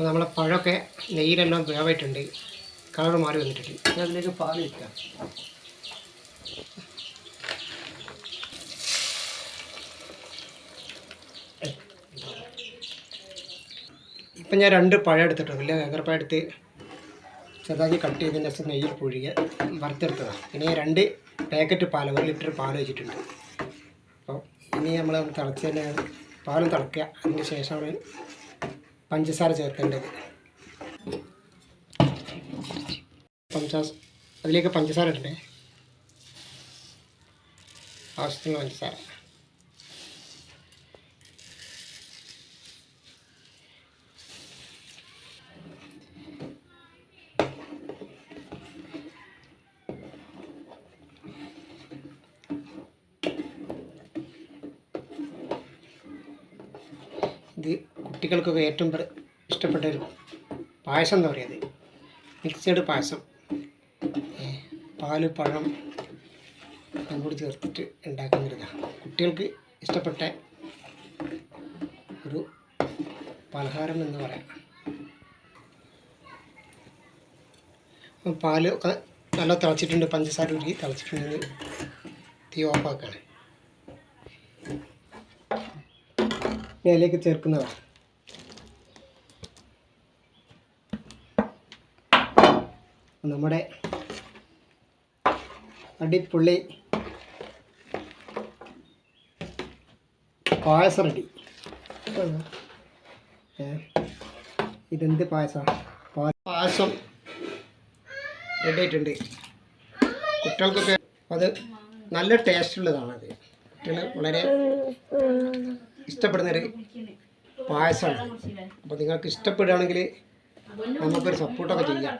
അപ്പോൾ നമ്മളെ പഴമൊക്കെ നെയ്യിലെല്ലാം വേവായിട്ടുണ്ട്, കളർ മാറി വന്നിട്ടുണ്ട്. അതിലേക്ക് പാൽ വയ്ക്കാം. ഇപ്പം ഞാൻ 2 പഴം എടുത്തിട്ടുണ്ട്. വലിയ നേന്ത്രപ്പഴം എടുത്ത് ചെറുതാക്കി കട്ട് ചെയ്തതിന് ശേഷം നെയ്യിൽ പുഴുകിയ വറുത്തെടുത്തതാണ്. പിന്നെ 2 പാക്കറ്റ് പാൽ, 1 ലിറ്റർ പാൽ വെച്ചിട്ടുണ്ട്. അപ്പോൾ ഇനി നമ്മൾ തിളച്ചതിൻ്റെ പാലും തിളക്കുക. അതിന് ശേഷമാണ് പഞ്ചസാര ചേർക്കേണ്ടത്. അതിലേക്ക് പഞ്ചസാര ഇടണ്ടേ, ആവശ്യത്തിന് പഞ്ചസാര. ഇത് കുട്ടികൾക്കൊക്കെ ഏറ്റവും ഇഷ്ടപ്പെട്ടൊരു പായസം എന്ന് പറയുന്നത്, മിക്സഡ് പായസം. പാല് പഴം കൂടി ചേർത്തിട്ട് ഉണ്ടാക്കുന്നതാണ്. കുട്ടികൾക്ക് ഇഷ്ടപ്പെട്ട ഒരു പലഹാരം എന്ന് പറയാം. പാല് ഒക്കെ നല്ല തിളച്ചിട്ടുണ്ട്, പഞ്ചസാര ഉരുക്കി തിളച്ചിട്ടുണ്ട്. തീ ഓഫാക്കാണ്. ഇനി അതിലേക്ക് ചേർക്കുന്നതാണ് നമ്മുടെ അടിപൊളി പായസം റെഡി. ഇതെന്ത് പായസമാണ്? പായസം റെഡി ആയിട്ടുണ്ട്. കുട്ടികൾക്കൊക്കെ അത് നല്ല ടേസ്റ്റുള്ളതാണത്. കുട്ടികൾ വളരെ ഇഷ്ടപ്പെടുന്നൊരു പായസമാണ്. അപ്പോൾ നിങ്ങൾക്ക് ഇഷ്ടപ്പെടുകയാണെങ്കിൽ നമുക്കൊരു സപ്പോർട്ടൊക്കെ ചെയ്യാം.